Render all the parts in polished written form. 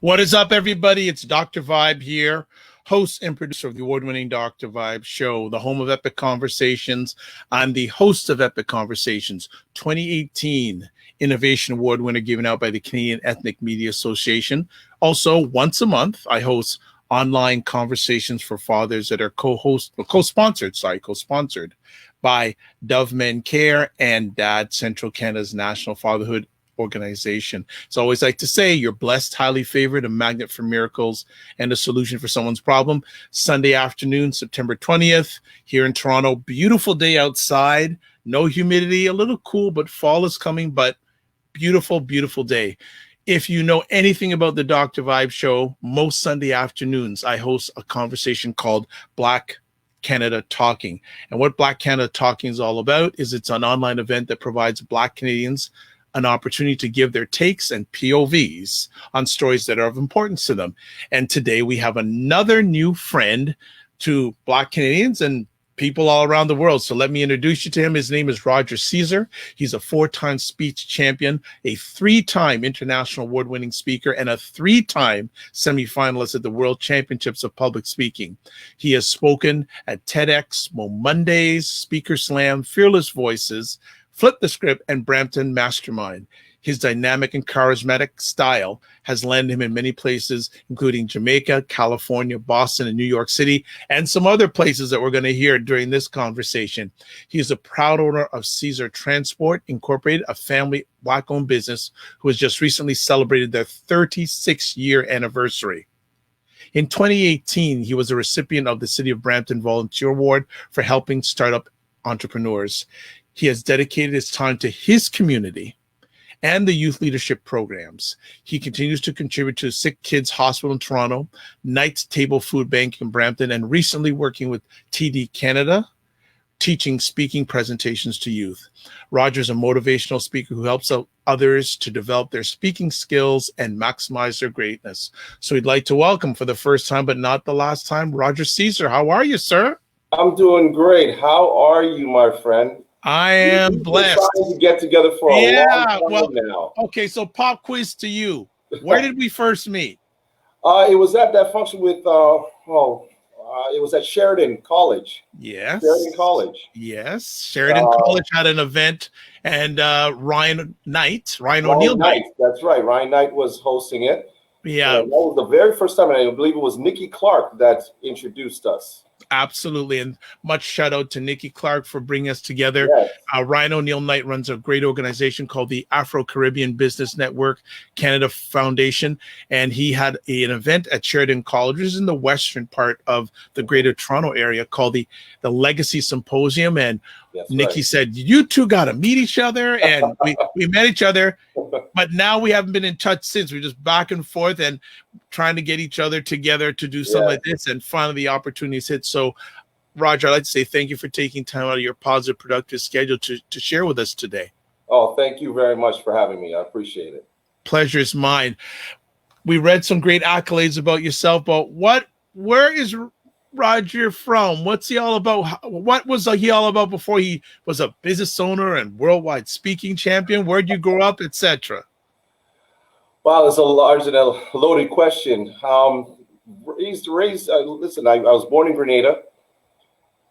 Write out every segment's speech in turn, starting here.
What is up, everybody? It's Dr. Vibe here, host and producer of the award-winning Dr. Vibe show, the home of Epic Conversations. I'm the host of Epic Conversations, 2018 Innovation Award winner given out by the Canadian Ethnic Media Association. Also, once a month, I host online conversations for fathers that are co-sponsored by Dove Men Care and Dad Central Canada's National Fatherhood Organization. So I always like to say you're blessed, highly favored, a magnet for miracles, and a solution for someone's problem. Sunday afternoon, September 20th, here in Toronto. Beautiful day outside, no humidity, a little cool, but fall is coming, but beautiful, beautiful day. If you know anything about the Dr. Vibe show, most Sunday afternoons, I host a conversation called Black Canada Talking. And what Black Canada Talking is all about is it's an online event that provides Black Canadians an opportunity to give their takes and POVs on stories that are of importance to them. And today we have another new friend to Black Canadians and people all around the world. So let me introduce you to him. His name is Roger Caesar. He's a 4-time speech champion, a 3-time international award-winning speaker, and a 3-time semifinalist at the World Championships of Public Speaking. He has spoken at TEDx, MoMondays, Speaker Slam, Fearless Voices, Flip the Script, and Brampton Mastermind. His dynamic and charismatic style has landed him in many places, including Jamaica, California, Boston, and New York City, and some other places that we're going to hear during this conversation. He is a proud owner of Caesar Transport Incorporated, a family Black-owned business who has just recently celebrated their 36-year anniversary. In 2018, he was a recipient of the City of Brampton Volunteer Award for helping startup entrepreneurs. He has dedicated his time to his community and the youth leadership programs. He continues to contribute to Sick Kids Hospital in Toronto, Knight's Table Food Bank in Brampton, and recently working with TD Canada, teaching speaking presentations to youth. Roger's a motivational speaker who helps out others to develop their speaking skills and maximize their greatness. So we'd like to welcome for the first time, but not the last time, Roger Caesar. How are you, sir? I'm doing great. How are you, my friend? I am blessed. We're trying to get together for a long time now. Okay, so pop quiz to you. Where did we first meet? It was at that function with, it was at Sheridan College. Yes. Sheridan College. Yes. Sheridan College had an event, and Ryan O'Neill Knight. That's right. Ryan Knight was hosting it. Yeah. And that was the very first time, and I believe it was Nikki Clark that introduced us. Absolutely. And much shout out to Nikki Clark for bringing us together. Yes. Ryan O'Neill Knight runs a great organization called the Afro-Caribbean Business Network Canada Foundation. And he had an event at Sheridan College, which is in the western part of the greater Toronto area, called the Legacy Symposium. And Nikki said, you two got to meet each other. And we met each other, but now we haven't been in touch since. We're just back and forth and trying to get each other together to do something like this. And finally, the opportunities hit. So, Roger, I'd like to say thank you for taking time out of your positive, productive schedule to share with us today. Oh, thank you very much for having me. I appreciate it. Pleasure is mine. We read some great accolades about yourself, but where is Roger from? What's he all about? What was he all about before he was a business owner and worldwide speaking champion? Where'd you grow up, etc.? Wow, it's a large and a loaded question. Listen, I was born in Grenada,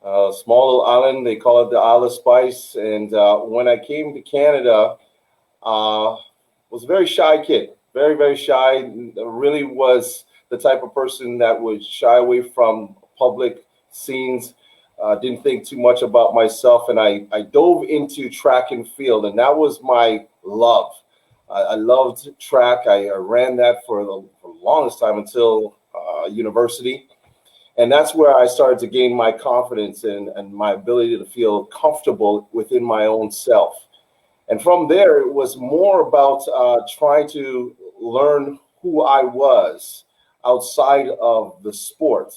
a small little island. They call it the Isle of Spice. And when I came to Canada, was a very shy kid, very, very shy. Really was the type of person that would shy away from public scenes. Didn't think too much about myself, and I dove into track and field, and that was my love. I loved track. I ran that for the longest time until university. And that's where I started to gain my confidence and my ability to feel comfortable within my own self. And from there, it was more about trying to learn who I was outside of the sport.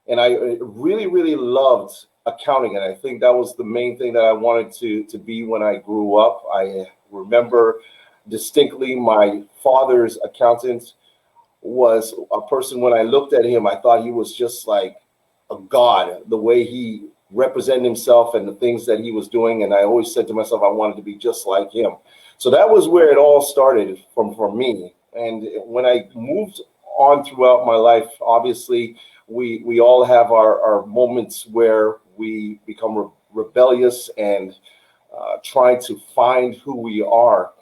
And I really, really loved accounting. And I think that was the main thing that I wanted to be when I grew up. I remember distinctly my father's accountant was a person, when I looked at him, I thought he was just like a god, the way he represented himself and the things that he was doing. And I always said to myself, I wanted to be just like him. So that was where it all started for me. And when I moved on throughout my life, obviously, we all have our moments where we become rebellious and trying to find who we are.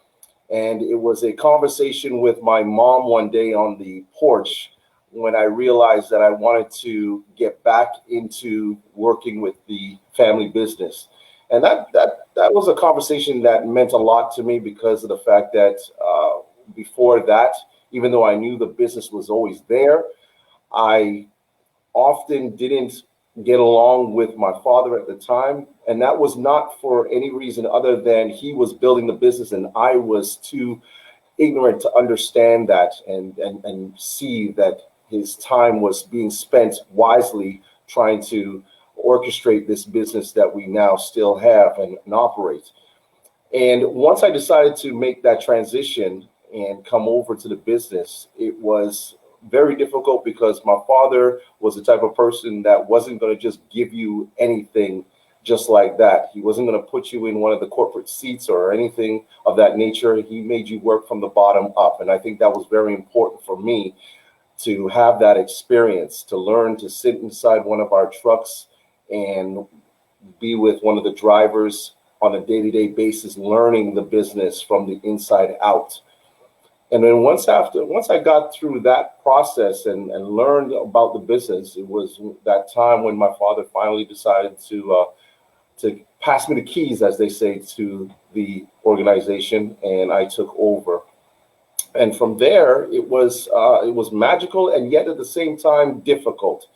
And it was a conversation with my mom one day on the porch when I realized that I wanted to get back into working with the family business. And that was a conversation that meant a lot to me because of the fact that before that, even though I knew the business was always there, I often didn't get along with my father at the time. And that was not for any reason other than he was building the business and I was too ignorant to understand that and see that his time was being spent wisely trying to orchestrate this business that we now still have and operate. And once I decided to make that transition and come over to the business, it was very difficult because my father was the type of person that wasn't going to just give you anything just like that. He wasn't going to put you in one of the corporate seats or anything of that nature. He made you work from the bottom up. And I think that was very important for me to have that experience, to learn to sit inside one of our trucks and be with one of the drivers on a day-to-day basis, learning the business from the inside out. And then once I got through that process and learned about the business, it was that time when my father finally decided to pass me the keys, as they say, to the organization, and I took over. And from there, it was magical and yet at the same time difficult.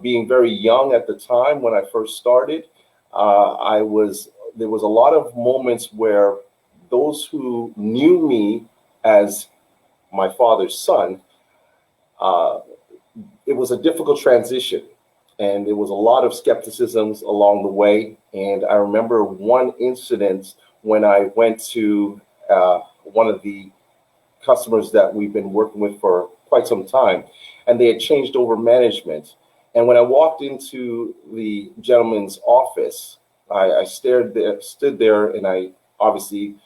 Being very young at the time when I first started, there was a lot of moments where those who knew me as my father's son, it was a difficult transition. And there was a lot of skepticisms along the way. And I remember one incident when I went to one of the customers that we've been working with for quite some time, and they had changed over management. And when I walked into the gentleman's office, I stood there, and I obviously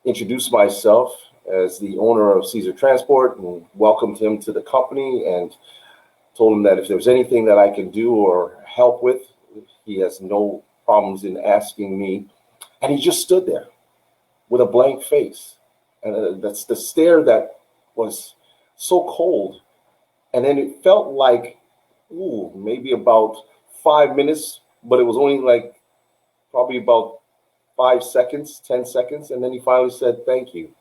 introduced myself as the owner of Caesar Transport and welcomed him to the company and told him that if there's anything that I can do or help with, he has no problems in asking me. And he just stood there with a blank face. And that's the stare that was so cold. And then it felt like, maybe about 5 minutes, but it was only like probably about 5 seconds, 10 seconds. And then he finally said, "Thank you."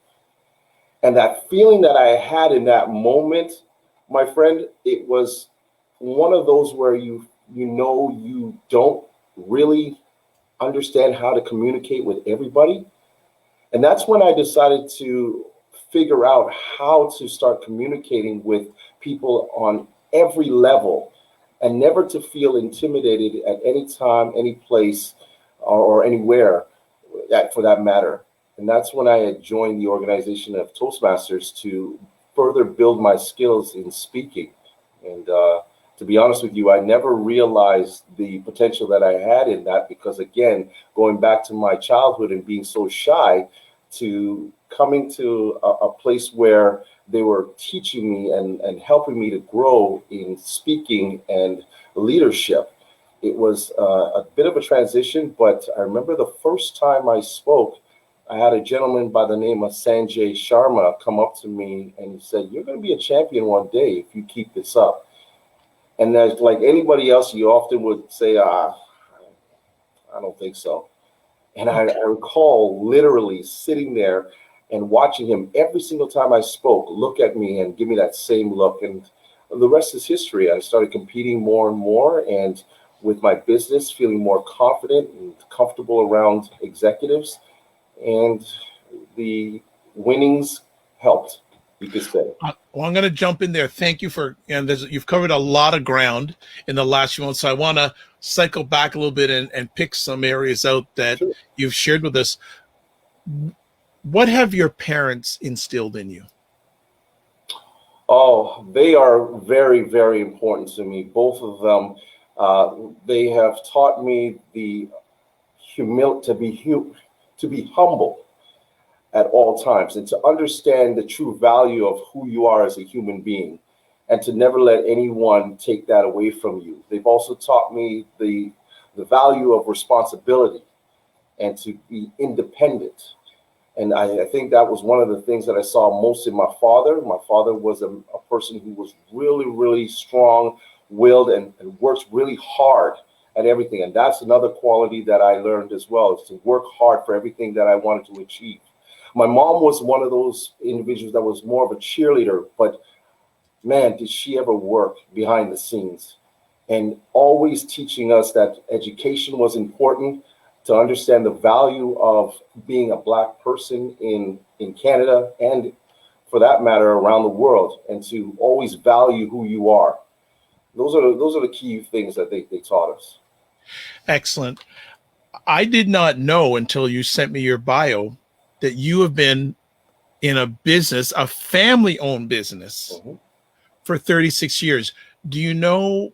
And that feeling that I had in that moment, my friend, it was one of those where you don't really understand how to communicate with everybody. And that's when I decided to figure out how to start communicating with people on every level and never to feel intimidated at any time, any place, or anywhere for that matter. And that's when I had joined the organization of Toastmasters to further build my skills in speaking. And to be honest with you, I never realized the potential that I had in that because, again, going back to my childhood and being so shy, to coming to a place where they were teaching me and helping me to grow in speaking and leadership. It was a bit of a transition, but I remember the first time I spoke, I had a gentleman by the name of Sanjay Sharma come up to me and he said, "You're going to be a champion one day if you keep this up." And as like anybody else, you often would say, I don't think so. And I recall literally sitting there and watching him every single time I spoke, look at me and give me that same look. And the rest is history. I started competing more and more, and with my business, feeling more confident and comfortable around executives. And the winnings helped, you could say. Well, I'm going to jump in there. Thank you you've covered a lot of ground in the last few months. So I want to cycle back a little bit and pick some areas out that Sure. you've shared with us. What have your parents instilled in you? Oh, they are very, very important to me. Both of them. They have taught me the to be humble at all times, and to understand the true value of who you are as a human being, and to never let anyone take that away from you. They've also taught me the value of responsibility and to be independent. And I think that was one of the things that I saw most in my father. My father was a person who was really, really strong-willed and works really hard at everything. And that's another quality that I learned as well, is to work hard for everything that I wanted to achieve. My mom was one of those individuals that was more of a cheerleader, but man, did she ever work behind the scenes, and always teaching us that education was important, to understand the value of being a Black person in Canada, and for that matter, around the world, and to always value who you are. Those are the key things that they taught us. Excellent. I did not know until you sent me your bio that you have been in a business, a family-owned business, for 36 years. Do you know,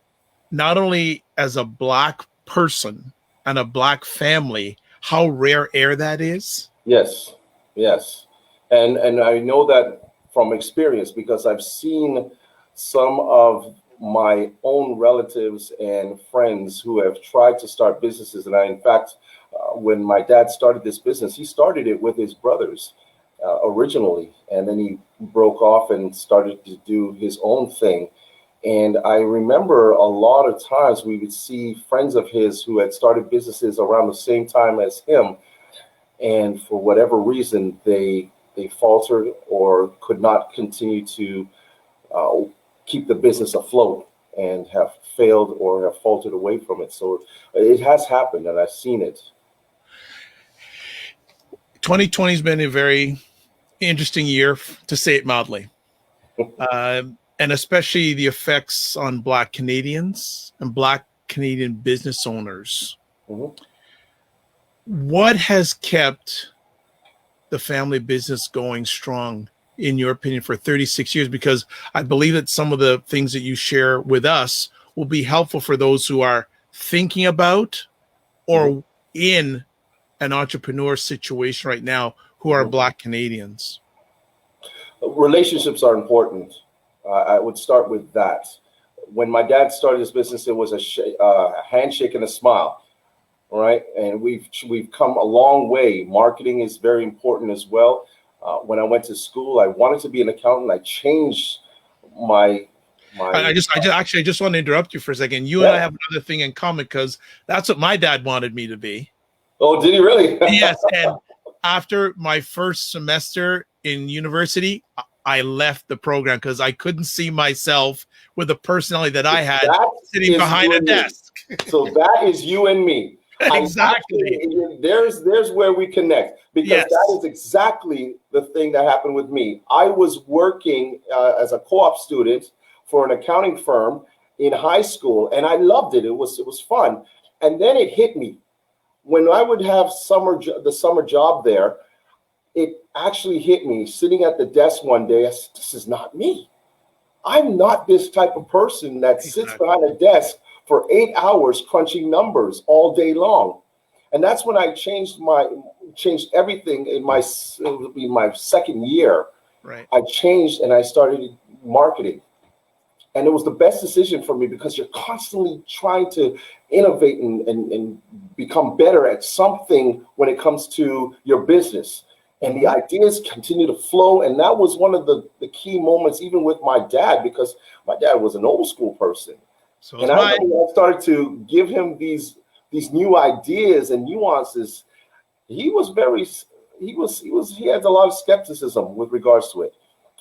not only as a Black person and a Black family, how rare air that is? Yes, yes. And I know that from experience, because I've seen some of my own relatives and friends who have tried to start businesses. And in fact, when my dad started this business, he started it with his brothers originally, and then he broke off and started to do his own thing. And I remember a lot of times we would see friends of his who had started businesses around the same time as him, and for whatever reason, they faltered or could not continue to keep the business afloat, and have failed or have faltered away from it. So it has happened, and I've seen it. 2020 has been a very interesting year, to say it mildly. And especially the effects on Black Canadians and Black Canadian business owners. What has kept the family business going strong, in your opinion, for 36 years? Because I believe that some of the things that you share with us will be helpful for those who are thinking about or in an entrepreneur situation right now who are Black Canadians. Relationships are important. I would start with that. When my dad started his business, it was a handshake and a smile. All right. And we've come a long way. Marketing is very important as well. When I went to school, I wanted to be an accountant. I changed my I just want to interrupt you for a second. You and I have another thing in common, because that's what my dad wanted me to be. Oh, did he really? Yes. And after my first semester in university, I left the program because I couldn't see myself with the personality that I had sitting behind a desk. So that is you and me. Exactly. There's where we connect, because that is exactly the thing that happened with me. I was working as a co-op student for an accounting firm in high school, and I loved it. It was fun. And then it hit me. When I would have the summer job there, it actually hit me sitting at the desk one day. I said, this is not me. I'm not this type of person that sits behind a desk for 8 hours crunching numbers all day long. And that's when I changed everything in my second year. Right. I changed and I started marketing. And it was the best decision for me, because you're constantly trying to innovate and become better at something when it comes to your business. And the ideas continue to flow. And that was one of the key moments, even with my dad, because my dad was an old school person. So And is mine. I started to give him these new ideas and nuances. He was very, he had a lot of skepticism with regards to it,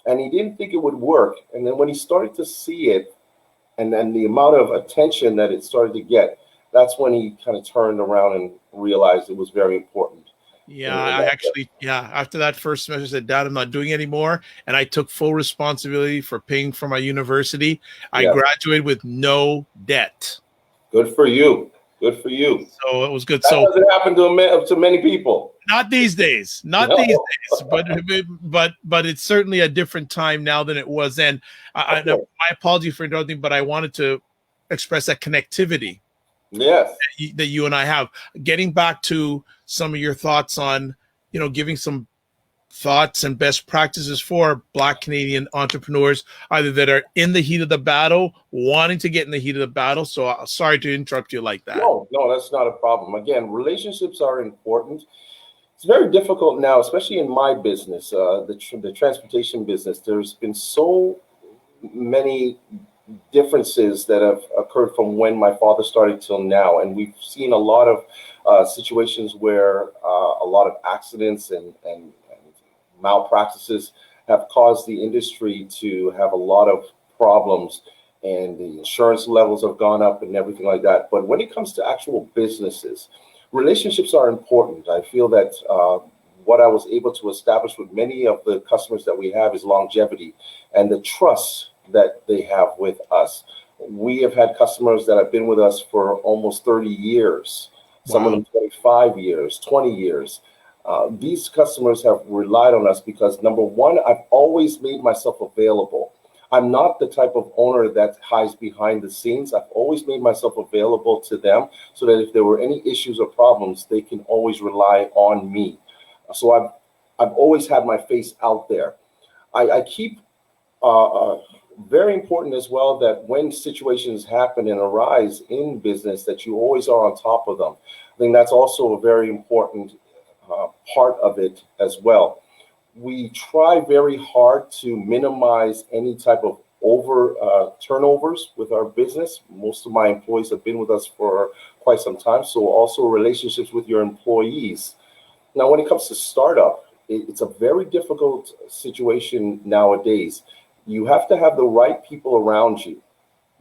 and he didn't think it would work. And then when he started to see it, and then the amount of attention that it started to get, that's when he kind of turned around and realized it was very important. Yeah, I actually, yeah, after that first semester, I said, Dad, I'm not doing it anymore. And I took full responsibility for paying for my university. I graduated with no debt. Good for you. Good for you. So it was good. That So doesn't happen to many people. not these days, these days, but it's certainly a different time now than it was then. My apology for interrupting, but I wanted to express that connectivity. Yes. That you and I have. Getting back to some of your thoughts on, giving some thoughts and best practices for Black Canadian entrepreneurs, either that are in the heat of the battle, wanting to get in the heat of the battle. So sorry to interrupt you like that. No, that's not a problem. Again, relationships are important. It's very difficult now, especially in my business, the transportation business. There's been so many differences that have occurred from when my father started till now, and we've seen a lot of situations where a lot of accidents and malpractices have caused the industry to have a lot of problems, and the insurance levels have gone up and everything like that. But when it comes to actual businesses, relationships are important. I feel that what I was able to establish with many of the customers that we have is longevity and the trust that they have with us. We have had customers that have been with us for almost 30 years, some of them 25 years, 20 years. These customers have relied on us because, number one, I've always made myself available. I'm not the type of owner that hides behind the scenes. I've always made myself available to them so that if there were any issues or problems, they can always rely on me. So I've always had my face out there. I keep very important as well that when situations happen and arise in business, that you always are on top of them. I think that's also a very important part of it as well. We try very hard to minimize any type of turnovers with our business. Most of my employees have been with us for quite some time, so also relationships with your employees. Now, when it comes to startup, it's a very difficult situation nowadays. You have to have the right people around you.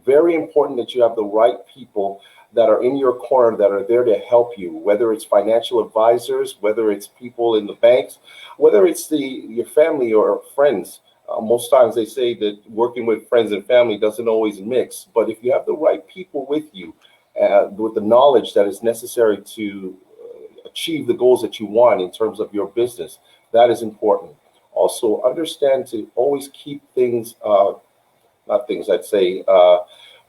Very important that you have the right people that are in your corner, that are there to help you, whether it's financial advisors, whether it's people in the banks, whether it's your family or friends. Most times they say that working with friends and family doesn't always mix, but if you have the right people with you, with the knowledge that is necessary to achieve the goals that you want in terms of your business, that is important. Also, understand to always keep things,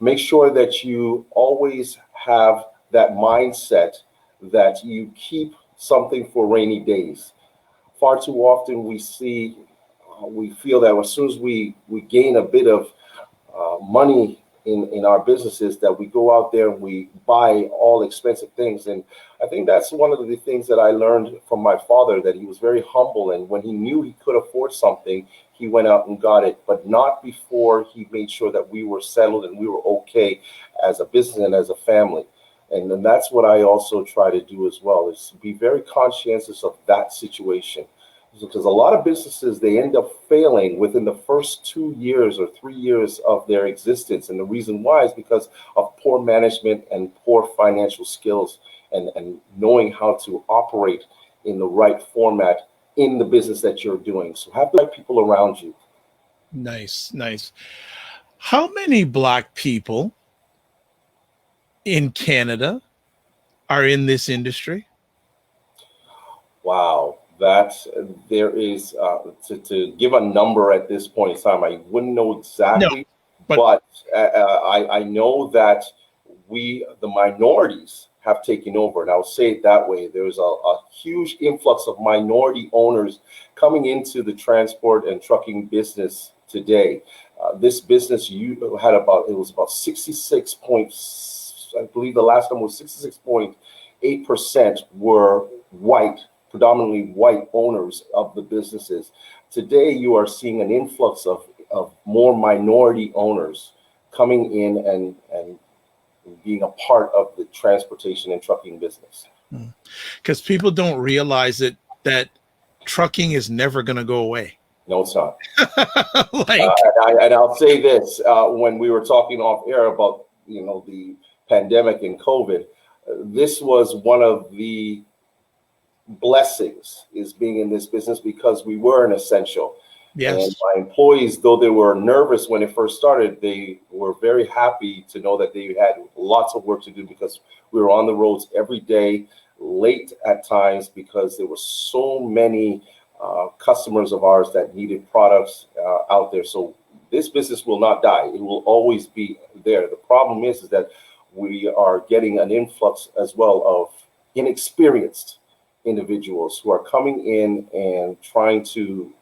make sure that you always have that mindset that you keep something for rainy days. Far too often we feel that as soon as we gain a bit of money in our businesses, that we go out there and we buy all expensive things. And I think that's one of the things that I learned from my father, that he was very humble, and when he knew he could afford something, he went out and got it, but not before he made sure that we were settled and we were okay as a business and as a family. And then that's what I also try to do as well, is to be very conscientious of that situation. Because a lot of businesses, they end up failing within the first 2 years or 3 years of their existence. And the reason why is because of poor management and poor financial skills, and knowing how to operate in the right format in the business that you're doing. So have the right people around you. Nice. How many Black people in Canada are in this industry? Wow. There is, to give a number at this point in time, I wouldn't know exactly, but I know that the minorities have taken over, and I'll say it that way. There's a huge influx of minority owners coming into the transport and trucking business today. This business it was about 66 points, I believe the last time was 66.8% were white, predominantly white owners of the businesses. Today, you are seeing an influx of more minority owners coming in and being a part of the transportation and trucking business. Because people don't realize that trucking is never going to go away. No, it's not. Like, and I'll say this, when we were talking off air about, the pandemic and COVID, this was one of the blessings is being in this business because we were an essential. yes. And my employees, though they were nervous when it first started, they were very happy to know that they had lots of work to do because we were on the roads every day, late at times, because there were so many customers of ours that needed products out there. So this business will not die. It will always be there. The problem is that we are getting an influx as well of inexperienced individuals who are coming in and trying to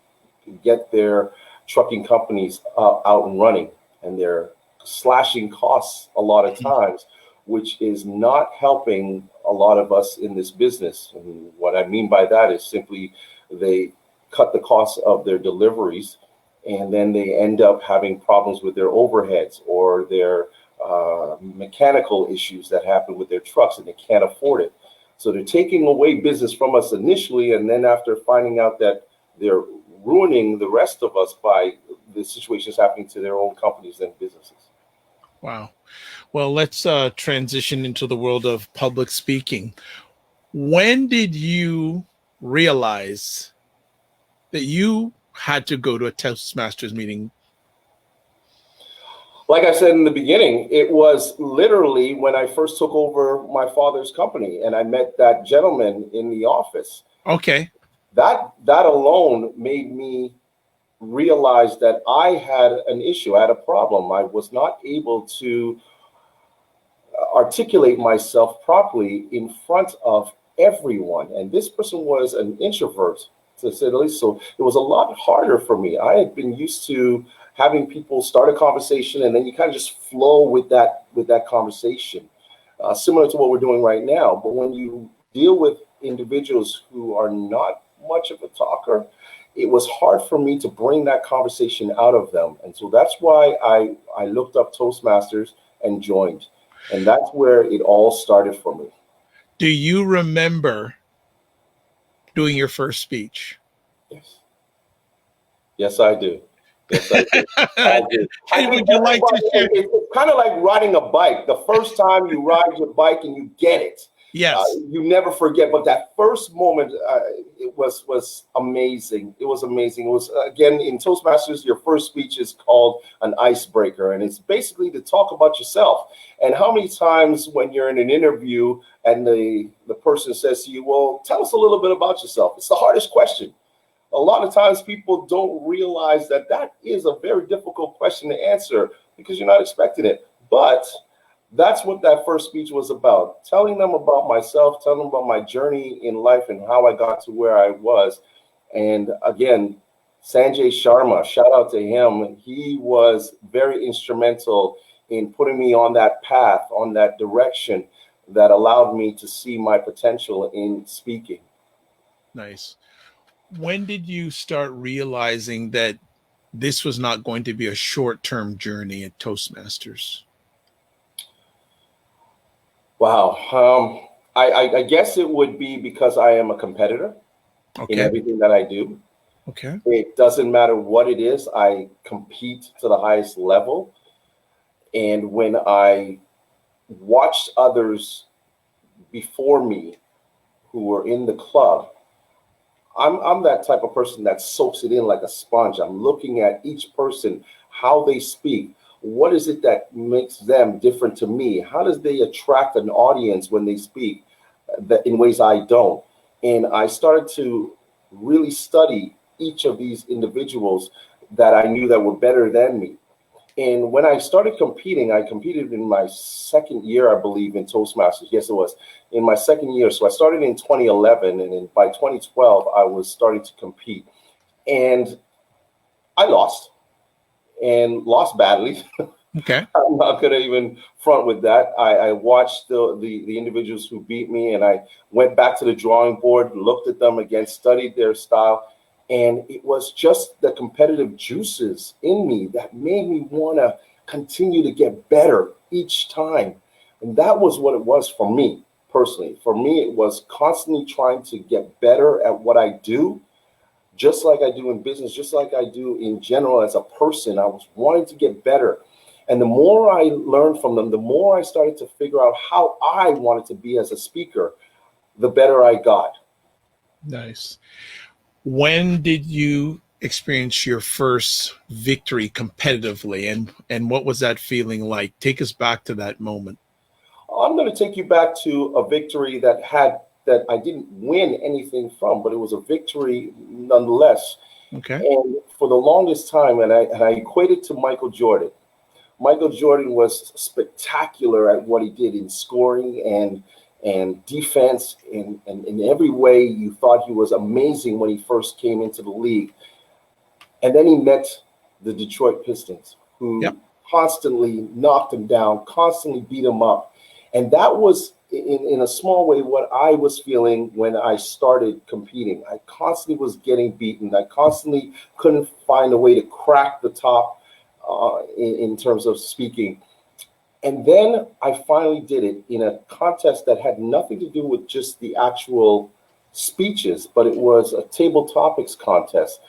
get their trucking companies out and running, and they're slashing costs a lot of times, which is not helping a lot of us in this business. And what I mean by that is simply they cut the cost of their deliveries, and then they end up having problems with their overheads or their mechanical issues that happen with their trucks, and they can't afford it. So they're taking away business from us initially, and then after finding out that they're ruining the rest of us by the situations happening to their own companies and businesses. Wow. Well, let's transition into the world of public speaking. When did you realize that you had to go to a Toastmasters meeting? Like I said in the beginning, it was literally when I first took over my father's company and I met that gentleman in the office. Okay. That alone made me realize that I had an issue, I had a problem. I was not able to articulate myself properly in front of everyone. And this person was an introvert, to say the least. So it was a lot harder for me. I had been used to having people start a conversation and then you kind of just flow with that conversation, similar to what we're doing right now. But when you deal with individuals who are not much of a talker, it was hard for me to bring that conversation out of them. And so that's why I looked up Toastmasters and joined. And that's where it all started for me. Do you remember doing your first speech? Yes. Yes, I do. Yes, I do. I do. Would you like to share? It's kind of like riding a bike. The first time you ride your bike and you get it, Yes. you never forget. But that first moment, it was amazing. It was amazing. It was, again, in Toastmasters, your first speech is called an icebreaker, and it's basically to talk about yourself. And how many times when you're in an interview and the person says to you, well, tell us a little bit about yourself. It's the hardest question. A lot of times people don't realize that is a very difficult question to answer because you're not expecting it. But that's what that first speech was about, telling them about myself, telling them about my journey in life and how I got to where I was. And again, Sanjay Sharma, shout out to him. He was very instrumental in putting me on that path, on that direction that allowed me to see my potential in speaking. Nice. When did you start realizing that this was not going to be a short-term journey at Toastmasters? Wow. I guess it would be because I am a competitor in everything that I do. Okay. It doesn't matter what it is. I compete to the highest level. And when I watched others before me who were in the club, I'm that type of person that soaks it in like a sponge. I'm looking at each person, how they speak. What is it that makes them different to me? How does they attract an audience when they speak that in ways I don't? And I started to really study each of these individuals that I knew that were better than me. And when I started competing, I competed in my second year, I believe, in Toastmasters. Yes, it was in my second year. So I started in 2011, and by 2012, I was starting to compete. And I lost, and lost badly. Okay. I'm not going to even front with that. I watched the individuals who beat me, and I went back to the drawing board, looked at them again, studied their style. And it was just the competitive juices in me that made me want to continue to get better each time. And that was what it was for me personally. For me, it was constantly trying to get better at what I do, just like I do in business, just like I do in general as a person. I was wanting to get better. And the more I learned from them, the more I started to figure out how I wanted to be as a speaker, the better I got. Nice. When did you experience your first victory competitively, and what was that feeling like? Take us back to that moment. I'm going to take you back to a victory that I didn't win anything from, but it was a victory nonetheless. Okay. And for the longest time, and I equate it to Michael Jordan. Michael Jordan was spectacular at what he did in scoring and defense, and in every way you thought he was amazing when he first came into the league. And then he met the Detroit Pistons, who constantly knocked him down, constantly beat him up. And that was, in a small way, what I was feeling when I started competing. I constantly was getting beaten. I constantly couldn't find a way to crack the top in terms of speaking. And then I finally did it in a contest that had nothing to do with just the actual speeches, but it was a table topics contest.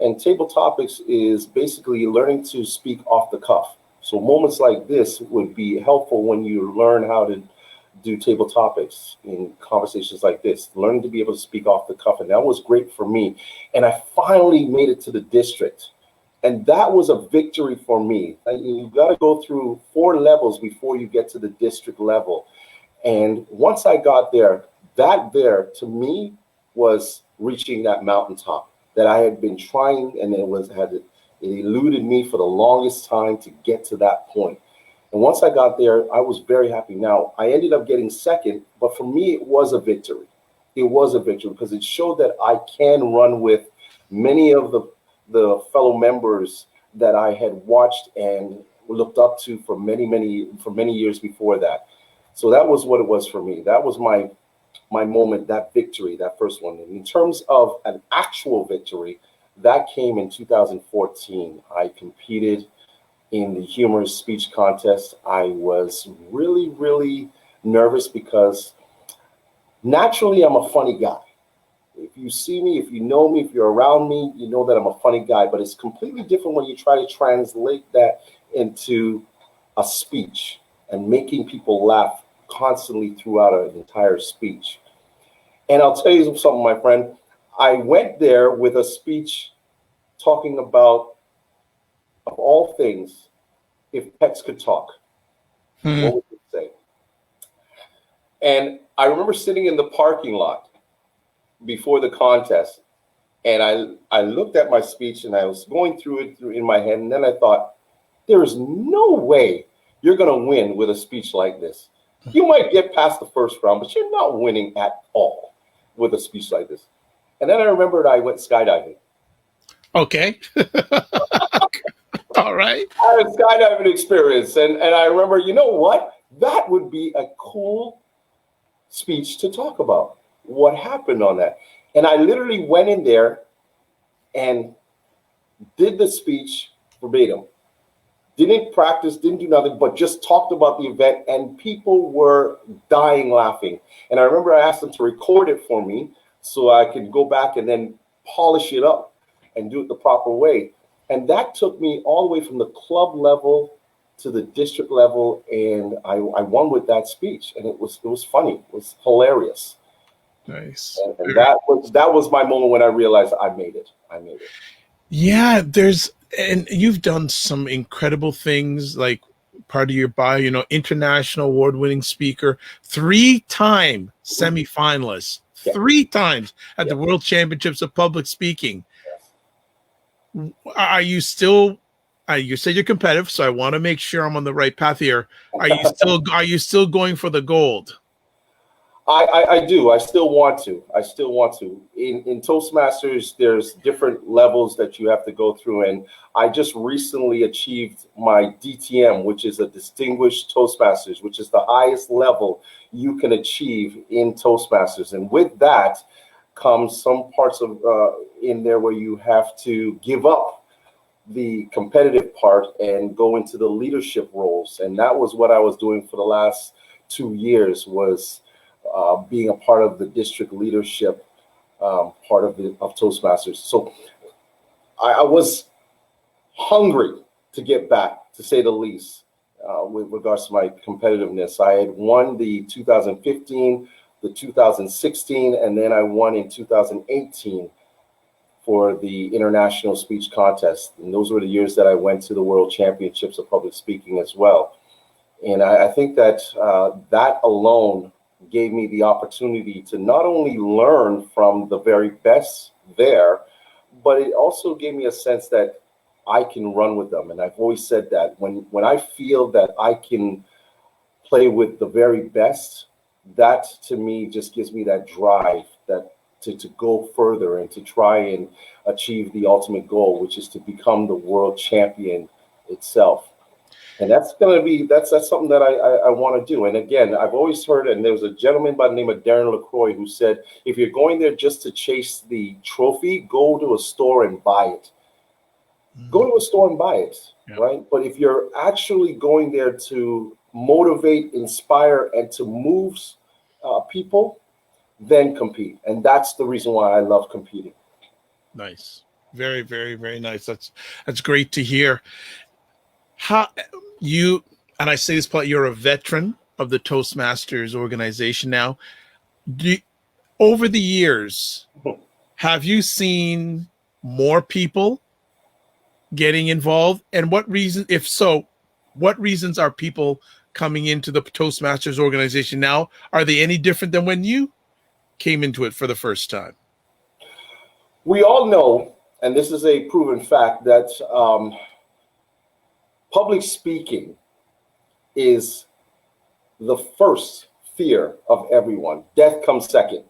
And table topics is basically learning to speak off the cuff. So moments like this would be helpful when you learn how to do table topics in conversations like this, learning to be able to speak off the cuff. And that was great for me. And I finally made it to the district. And that was a victory for me. You've got to go through 4 levels before you get to the district level. And once I got there, that there to me was reaching that mountaintop that I had been trying, and it eluded me for the longest time to get to that point. And once I got there, I was very happy. Now, I ended up getting second, but for me, it was a victory. It was a victory because it showed that I can run with many of the fellow members that I had watched and looked up to for many years before that. So that was what it was for me. That was my moment, that victory, that first one. And in terms of an actual victory, that came in 2014. I competed in the humorous speech contest. I was really, really nervous because naturally I'm a funny guy. If you see me, if you know me, if you're around me, you know that I'm a funny guy. But it's completely different when you try to translate that into a speech and making people laugh constantly throughout an entire speech. And I'll tell you something, my friend. I went there with a speech talking about, of all things, if pets could talk, what would you say? And I remember sitting in the parking lot before the contest, and I looked at my speech and I was going through it in my head, and then I thought, there is no way you're going to win with a speech like this. You might get past the first round, but you're not winning at all with a speech like this. And then I remembered I went skydiving. Okay. All right. I had a skydiving experience, and I remember, you know what? That would be a cool speech to talk about. What happened on that? And I literally went in there and did the speech verbatim. Didn't practice, didn't do nothing, but just talked about the event, and people were dying laughing. And I remember I asked them to record it for me so I could go back and then polish it up and do it the proper way. And that took me all the way from the club level to the district level, and I won with that speech. And it was funny. It was hilarious. Nice. And that was my moment when I realized I made it. Yeah, and you've done some incredible things, like part of your bio, international award-winning speaker, 3-time semifinalist, 3 times at the World Championships of Public Speaking. Are you still, you said you're competitive, so I want to make sure I'm on the right path here. Are you still going for the gold? I do. I still want to. In Toastmasters, there's different levels that you have to go through. And I just recently achieved my DTM, which is a Distinguished Toastmasters, which is the highest level you can achieve in Toastmasters. And with that comes some parts of in there where you have to give up the competitive part and go into the leadership roles. And that was what I was doing for the last 2 years, was being a part of the district leadership part of Toastmasters. So I was hungry to get back, to say the least, with regards to my competitiveness. I had won the 2015, the 2016, and then I won in 2018 for the international speech contest. And those were the years that I went to the World Championships of Public Speaking as well. And I think that that alone gave me the opportunity to not only learn from the very best there, but it also gave me a sense that I can run with them. And I've always said that when I feel that I can play with the very best, that to me just gives me that drive that to go further and to try and achieve the ultimate goal, which is to become the world champion itself. And that's something that I want to do. And again, I've always heard, and there was a gentleman by the name of Darren LaCroix who said, if you're going there just to chase the trophy, go to a store and buy it. Go to a store and buy it, right? But if you're actually going there to motivate, inspire, and to move people, then compete. And that's the reason why I love competing. Nice. Very, very, very nice. That's great to hear. How you, and I say this, Paul, you're a veteran of the Toastmasters organization now. Over the years, have you seen more people getting involved? And what reason, if so, what reasons are people coming into the Toastmasters organization now? Are they any different than when you came into it for the first time? We all know, and this is a proven fact, that public speaking is the first fear of everyone. Death comes second.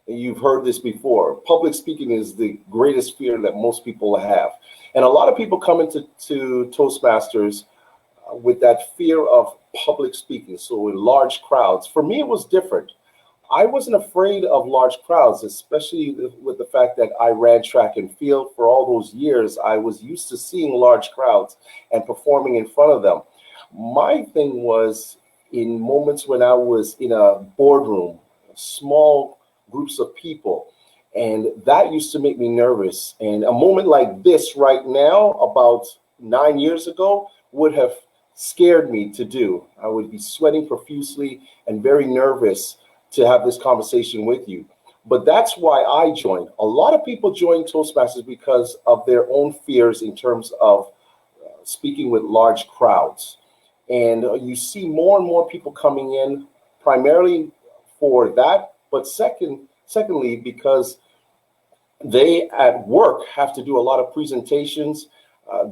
And you've heard this before. Public speaking is the greatest fear that most people have. And a lot of people come into Toastmasters with that fear of public speaking, so in large crowds. For me, it was different. I wasn't afraid of large crowds, especially with the fact that I ran track and field for all those years. I was used to seeing large crowds and performing in front of them. My thing was in moments when I was in a boardroom, small groups of people, and that used to make me nervous. And a moment like this right now, about 9 years ago, would have scared me to do. I would be sweating profusely and very nervous to have this conversation with you. But that's why I joined. A lot of people join Toastmasters because of their own fears in terms of speaking with large crowds. And you see more and more people coming in primarily for that, but secondly, because they at work have to do a lot of presentations.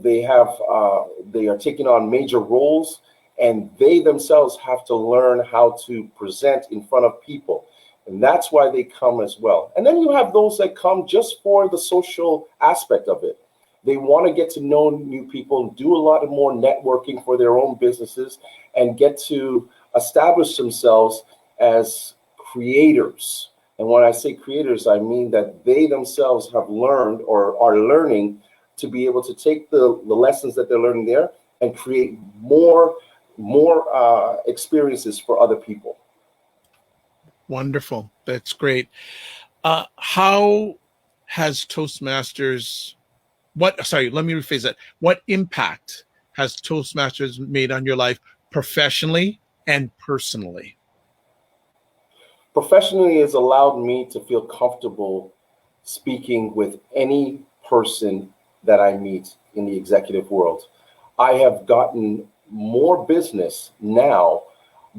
They are taking on major roles, and they themselves have to learn how to present in front of people. And that's why they come as well. And then you have those that come just for the social aspect of it. They want to get to know new people, do a lot of more networking for their own businesses, and get to establish themselves as creators. And when I say creators, I mean that they themselves have learned or are learning to be able to take the lessons that they're learning there and create more experiences for other people. Wonderful. That's great. How has Toastmasters, let me rephrase that. What impact has Toastmasters made on your life professionally and personally? Professionally, it's allowed me to feel comfortable speaking with any person that I meet in the executive world. I have gotten more business now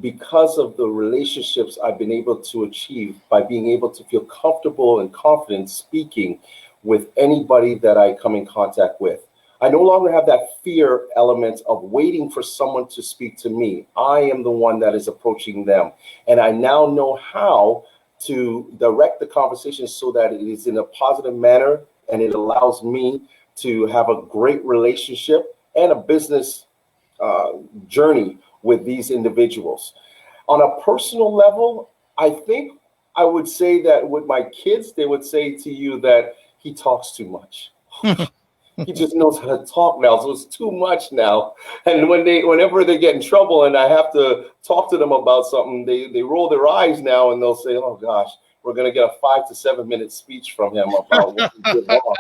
because of the relationships I've been able to achieve by being able to feel comfortable and confident speaking with anybody that I come in contact with. I no longer have that fear element of waiting for someone to speak to me. I am the one that is approaching them. And I now know how to direct the conversation so that it is in a positive manner, and it allows me to have a great relationship and a business journey with these individuals. On a personal level, I think I would say that with my kids, they would say to you that he talks too much. He just knows how to talk now, so it's too much now. And whenever they get in trouble and I have to talk to them about something, they roll their eyes now and they'll say, "Oh gosh, we're going to get a 5 to 7 minute speech from him about what he did wrong."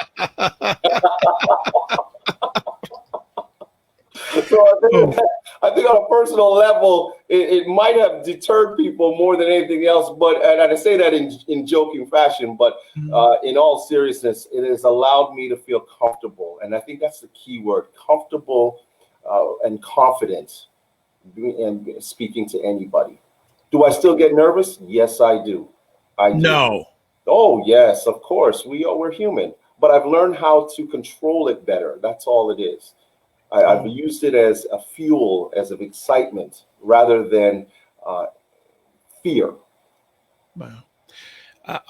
So I think on a personal level, it might have deterred people more than anything else. But and I say that in joking fashion, but in all seriousness, it has allowed me to feel comfortable, and I think that's the key word: comfortable and confident in speaking to anybody. Do I still get nervous? Yes, I do. I do. No. Oh yes, of course. We're human, but I've learned how to control it better. That's all it is. I've used it as a fuel, as of excitement, rather than fear. Wow.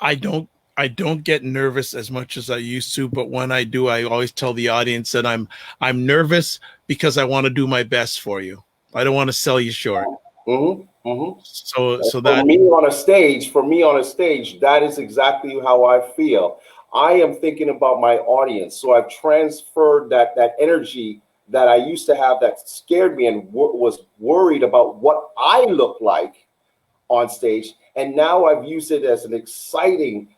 I don't get nervous as much as I used to, but when I do, I always tell the audience that I'm nervous because I want to do my best for you. I don't want to sell you short. Mm-hmm, mm-hmm. So for that me on a stage, that is exactly how I feel. I am thinking about my audience, so I've transferred that energy that I used to have that scared me and was worried about what I look like on stage, and now I've used it as an exciting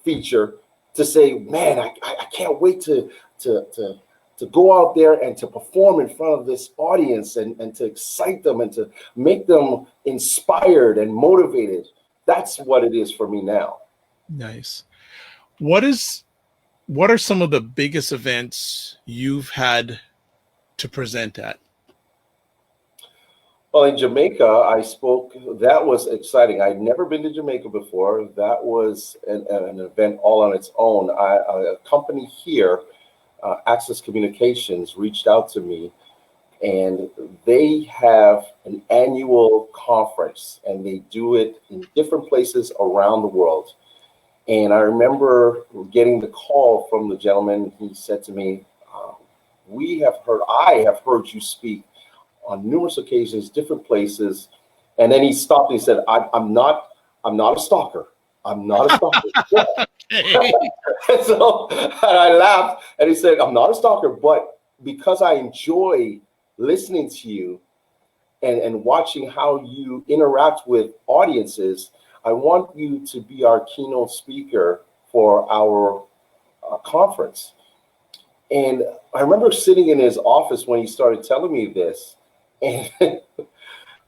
feature to say, man, I can't wait to go out there and to perform in front of this audience and to excite them and to make them inspired and motivated. That's what it is for me now. nice. What are some of the biggest events you've had to present at? Well, in Jamaica, I spoke. That was exciting. I'd never been to Jamaica before. That was an event all on its own. A company here, Access Communications, reached out to me, and they have an annual conference, and they do it in different places around the world. And I remember getting the call from the gentleman. He said to me, I have heard you speak on numerous occasions, different places. And then he stopped and he said, I'm not a stalker. I'm not a stalker. And so and I laughed, and he said, I'm not a stalker, but because I enjoy listening to you and watching how you interact with audiences, I want you to be our keynote speaker for our conference. And I remember sitting in his office when he started telling me this, and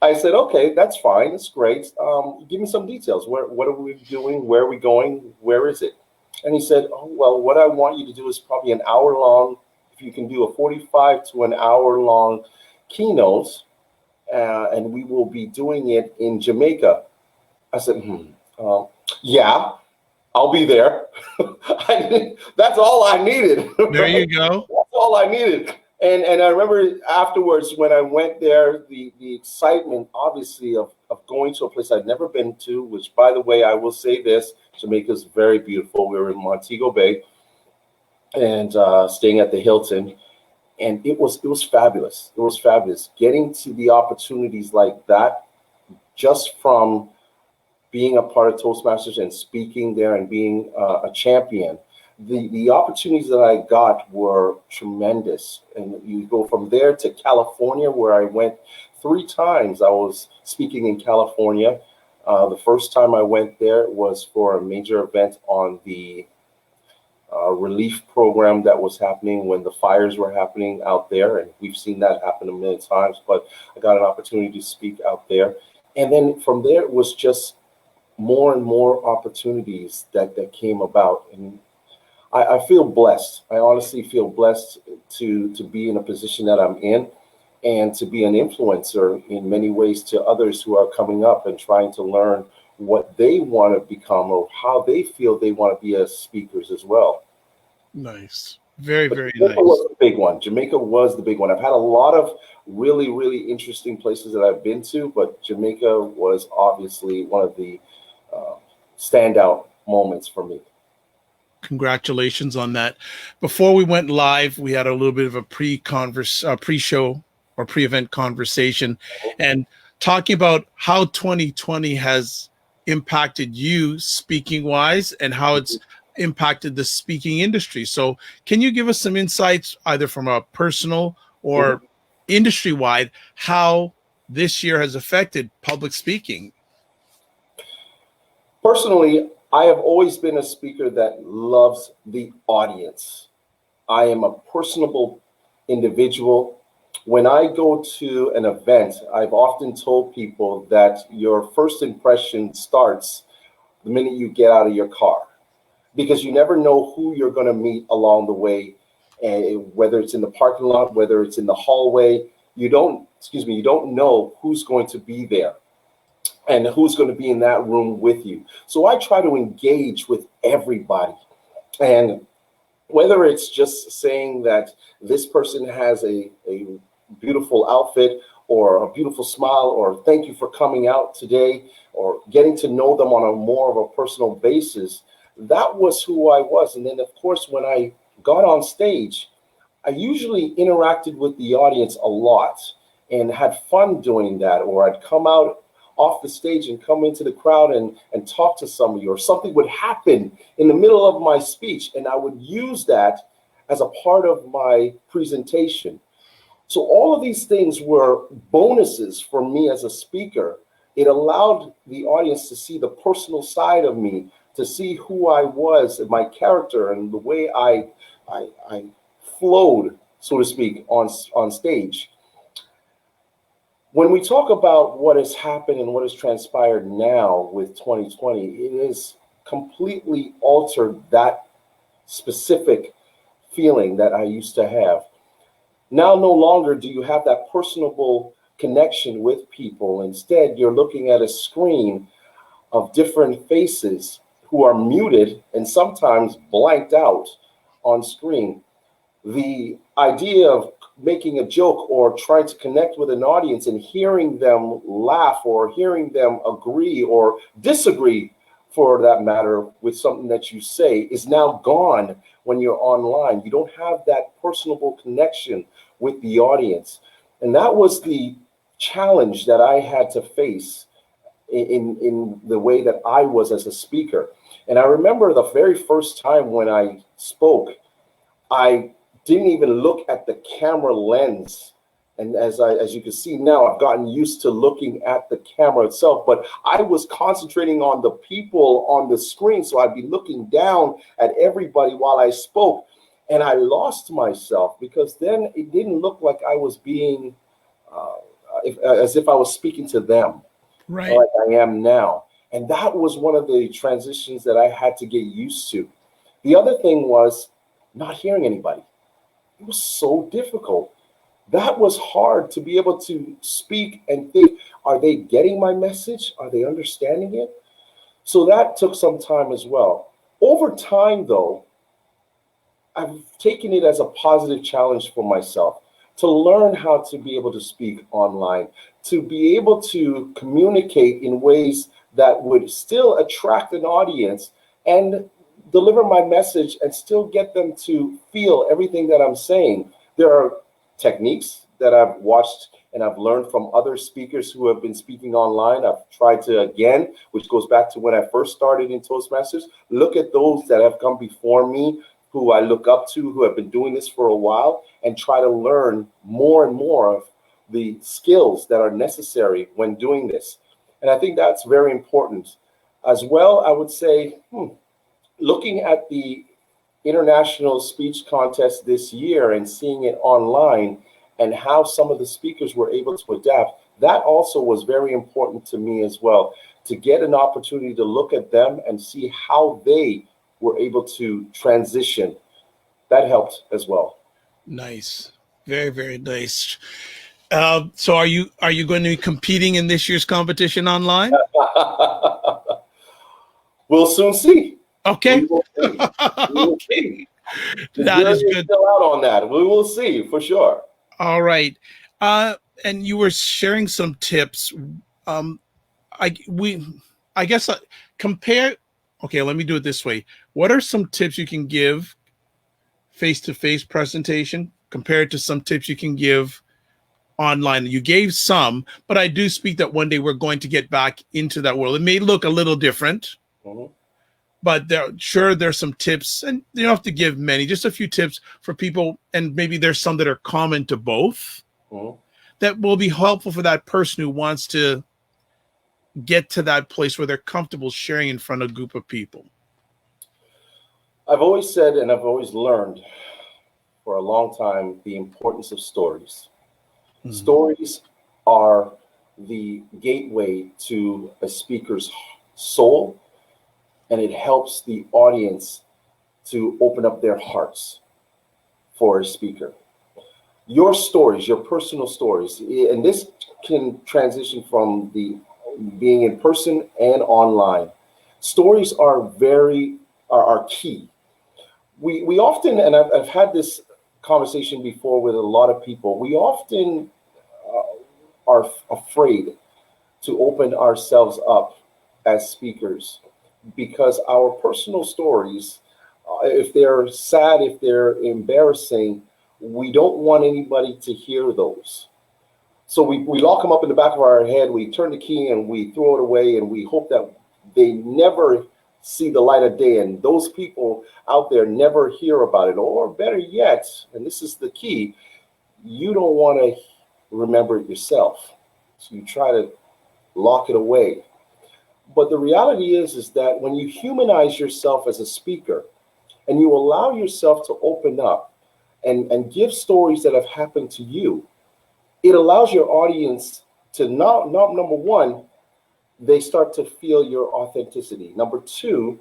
I said, okay, that's fine. That's great. Give me some details. What are we doing? Where are we going? Where is it? And he said, oh, well, what I want you to do is probably an hour long. If you can do a 45 to an hour long keynote, and we will be doing it in Jamaica. I said, yeah, I'll be there. That's all I needed. There you go. That's all I needed. And I remember afterwards when I went there, the excitement, obviously, of going to a place I'd never been to, which, by the way, I will say this, Jamaica's very beautiful. We were in Montego Bay and staying at the Hilton. And it was fabulous. It was fabulous. Getting to the opportunities like that just from being a part of Toastmasters and speaking there and being a champion. The opportunities that I got were tremendous. And you go from there to California, where I went 3 times. I was speaking in California. The first time I went there was for a major event on the relief program that was happening when the fires were happening out there. And we've seen that happen a million times, but I got an opportunity to speak out there. And then from there, it was just more and more opportunities that came about. And I feel blessed. I honestly feel blessed to be in a position that I'm in and to be an influencer in many ways to others who are coming up and trying to learn what they want to become or how they feel they want to be as speakers as well. Nice. Very, very Jamaica nice. was the big one. Jamaica was the big one. I've had a lot of really, really interesting places that I've been to, but Jamaica was obviously one of the standout moments for me. Congratulations on that. Before we went live, we had a little bit of a pre-show or pre-event conversation, and talking about how 2020 has impacted you speaking wise and how it's impacted the speaking industry. So can you give us some insights, either from a personal or industry-wide, how this year has affected public speaking? Personally, I have always been a speaker that loves the audience. I am a personable individual. When I go to an event, I've often told people that your first impression starts the minute you get out of your car, because you never know who you're going to meet along the way, and whether it's in the parking lot, whether it's in the hallway, you don't know who's going to be there and who's going to be in that room with you. So I try to engage with everybody. And whether it's just saying that this person has a beautiful outfit or a beautiful smile, or thank you for coming out today, or getting to know them on a more of a personal basis, that was who I was. And then, of course, when I got on stage, I usually interacted with the audience a lot and had fun doing that. Or I'd come out off the stage and come into the crowd and talk to somebody, or something would happen in the middle of my speech, and I would use that as a part of my presentation. So all of these things were bonuses for me as a speaker. It allowed the audience to see the personal side of me, to see who I was and my character and the way I flowed, so to speak, on stage. When we talk about what has happened and what has transpired now with 2020, it has completely altered that specific feeling that I used to have. Now, no longer do you have that personable connection with people. Instead, you're looking at a screen of different faces who are muted and sometimes blanked out on screen. The idea of making a joke or trying to connect with an audience and hearing them laugh or hearing them agree or disagree, for that matter, with something that you say is now gone when you're online. You don't have that personable connection with the audience. And that was the challenge that I had to face in the way that I was as a speaker. And I remember the very first time when I spoke, I didn't even look at the camera lens. And as you can see now, I've gotten used to looking at the camera itself, but I was concentrating on the people on the screen. So I'd be looking down at everybody while I spoke, and I lost myself, because then it didn't look like I was being, as if I was speaking to them, right, like I am now. And that was one of the transitions that I had to get used to. The other thing was not hearing anybody. It was so difficult. That was hard, to be able to speak and think, are they getting my message? Are they understanding it? So that took some time as well. Over time, though, I've taken it as a positive challenge for myself to learn how to be able to speak online, to be able to communicate in ways that would still attract an audience and deliver my message and still get them to feel everything that I'm saying. There are techniques that I've watched and I've learned from other speakers who have been speaking online. I've tried to, again, which goes back to when I first started in Toastmasters, look at those that have come before me, who I look up to, who have been doing this for a while, and try to learn more and more of the skills that are necessary when doing this. And I think that's very important. As well, I would say, looking at the international speech contest this year and seeing it online and how some of the speakers were able to adapt, that also was very important to me as well, to get an opportunity to look at them and see how they were able to transition. That helped as well. Nice, very, very nice. So are you going to be competing in this year's competition online? We'll soon see. Okay. We will see. Okay. The That jury is is good. still out on that. We will see for sure. All right. And you were sharing some tips. I guess compare. Okay, let me do it this way. What are some tips you can give face-to-face presentation compared to some tips you can give online? You gave some, but I do speak that one day we're going to get back into that world. It may look a little different. Mm-hmm. but there's some tips, and you don't have to give many, just a few tips for people, and maybe there's some that are common to both that will be helpful for that person who wants to get to that place where they're comfortable sharing in front of a group of people. I've always said, and I've always learned for a long time, the importance of stories. Stories are the gateway to a speaker's soul, and it helps the audience to open up their hearts for a speaker. Your stories, your personal stories, and this can transition from the being in person and online. Stories are key. We often, and I've had this conversation before with a lot of people, we often are afraid to open ourselves up as speakers because our personal stories, if they're sad, if they're embarrassing, we don't want anybody to hear those. So we lock them up in the back of our head, we turn the key and we throw it away, and we hope that they never see the light of day, and those people out there never hear about it. Or better yet, and this is the key, you don't want to remember it yourself. So you try to lock it away. But the reality is that when you humanize yourself as a speaker and you allow yourself to open up and give stories that have happened to you, it allows your audience to not number one, they start to feel your authenticity. Number two,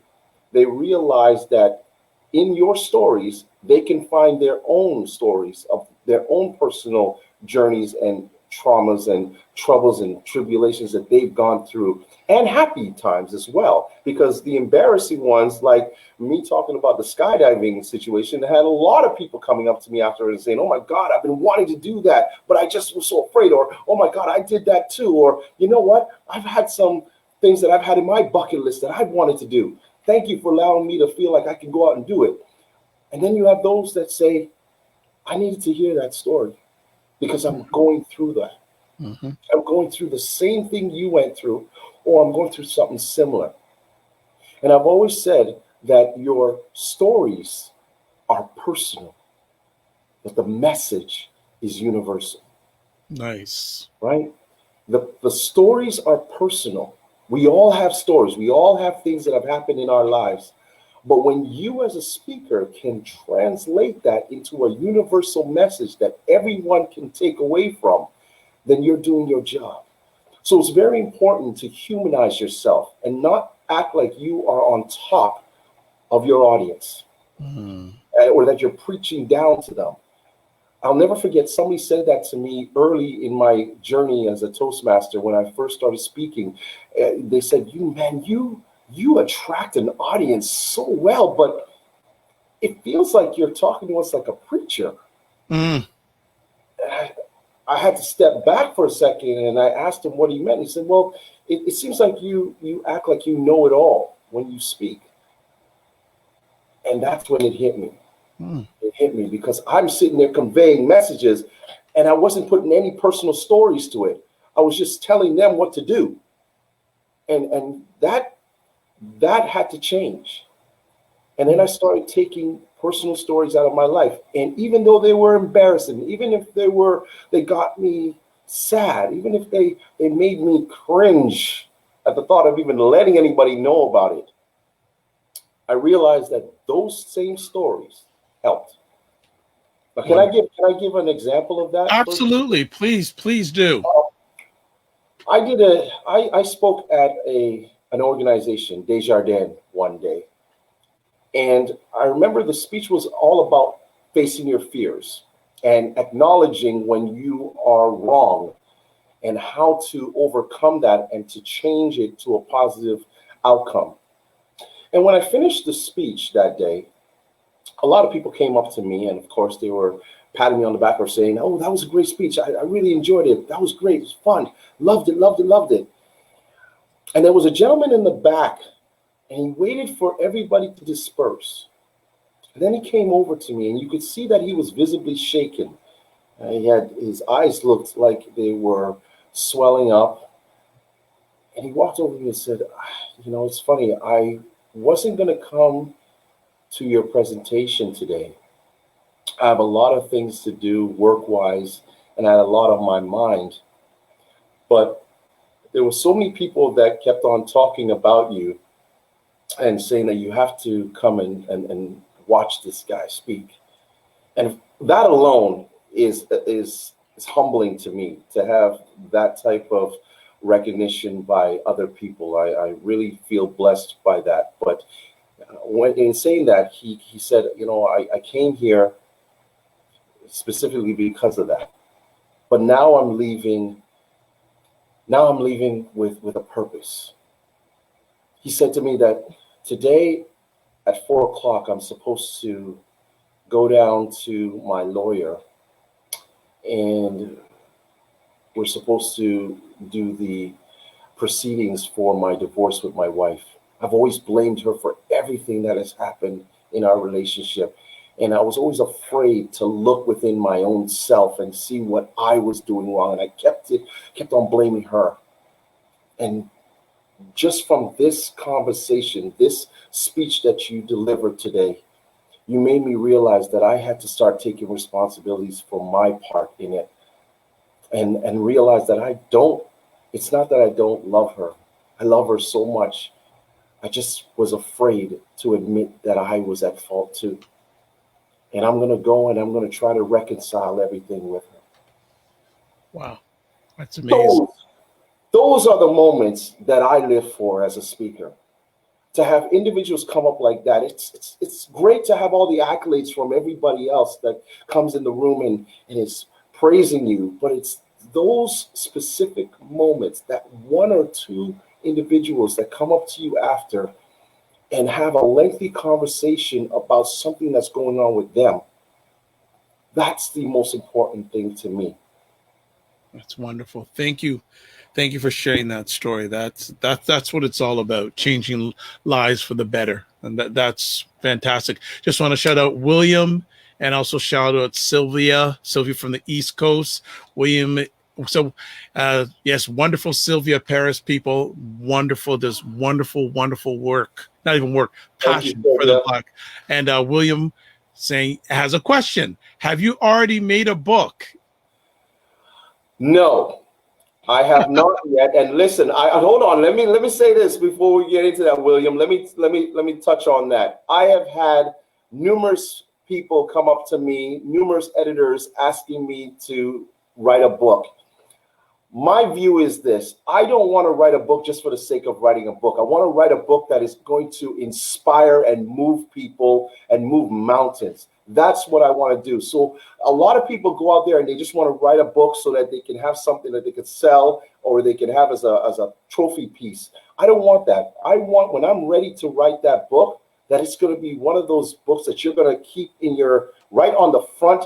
they realize that in your stories, they can find their own stories of their own personal journeys and traumas and troubles and tribulations that they've gone through, and happy times as well. Because the embarrassing ones, like me talking about the skydiving situation, had a lot of people coming up to me after and saying, "Oh my God, I've been wanting to do that, but I just was so afraid," or "Oh my God, I did that too," or "You know what? I've had some things that I've had in my bucket list that I've wanted to do. Thank you for allowing me to feel like I can go out and do it." And then you have those that say, "I needed to hear that story because I'm going through that. I'm going through the same thing you went through, or I'm going through something similar." And I've always said that your stories are personal, but the message is universal. Nice. Right? The stories are personal. We all have stories. We all have things that have happened in our lives. But when you as a speaker can translate that into a universal message that everyone can take away from, then you're doing your job. So it's very important to humanize yourself and not act like you are on top of your audience or that you're preaching down to them. I'll never forget, somebody said that to me early in my journey as a Toastmaster when I first started speaking. They said, you attract an audience so well, but it feels like you're talking to us like a preacher. I had to step back for a second and I asked him what he meant. He said, "Well, it seems like you act like you know it all when you speak." And that's when it hit me. It hit me because I'm sitting there conveying messages and I wasn't putting any personal stories to it. I was just telling them what to do. And that had to change. And then I started taking personal stories out of my life. And even though they were embarrassing, even if they got me sad, even if they made me cringe at the thought of even letting anybody know about it, I realized that those same stories helped. Now, can I give an example of that? Absolutely. Please do. I spoke at an organization, Desjardins, one day. And I remember the speech was all about facing your fears and acknowledging when you are wrong and how to overcome that and to change it to a positive outcome. And when I finished the speech that day, a lot of people came up to me, and of course they were patting me on the back or saying, "Oh, that was a great speech. I really enjoyed it. That was great. It was fun. Loved it, loved it, loved it." And there was a gentleman in the back, and he waited for everybody to disperse. And then he came over to me, and you could see that he was visibly shaken. His eyes looked like they were swelling up. And he walked over to me and said, "It's funny. wasn't going to come to your presentation today. I have a lot of things to do work-wise, and I had a lot on my mind. But there were so many people that kept on talking about you and saying that you have to come and watch this guy speak. And that alone is humbling to me, to have that type of recognition by other people. I really feel blessed by that. But when in saying that, he said, I came here specifically because of that. But now I'm leaving with a purpose. He said to me that today at 4:00, I'm supposed to go down to my lawyer, and we're supposed to do the proceedings for my divorce with my wife. I've always blamed her for everything that has happened in our relationship. And I was always afraid to look within my own self and see what I was doing wrong. And I kept on blaming her. And just from this conversation, this speech that you delivered today, you made me realize that I had to start taking responsibilities for my part in it, and realize that it's not that I don't love her. I love her so much. I just was afraid to admit that I was at fault too. And I'm going to go and I'm going to try to reconcile everything with her. Wow. That's amazing. Those are the moments that I live for as a speaker. To have individuals come up like that, it's great to have all the accolades from everybody else that comes in the room and is praising you, but it's those specific moments, that one or two individuals that come up to you after and have a lengthy conversation about something that's going on with them. That's the most important thing to me. That's wonderful. Thank you. Thank you for sharing that story. That's what it's all about, changing lives for the better. And that's fantastic. Just want to shout out William and also shout out Sylvia from the East Coast. William. So, yes, wonderful Sylvia Paris people. Wonderful. Does wonderful work. Not even work, passion for the Black. And William saying has a question. Have you already made a book? No, I have not yet. And listen, hold on. Let me say this before we get into that, William. Let me touch on that. I have had numerous people come up to me, numerous editors asking me to write a book. My view is this: I don't want to write a book just for the sake of writing a book. I want to write a book that is going to inspire and move people and move mountains. That's what I want to do. So a lot of people go out there and they just want to write a book so that they can have something that they could sell or they can have as a trophy piece. I don't want that. I want, when I'm ready to write that book, that it's going to be one of those books that you're going to keep right on the front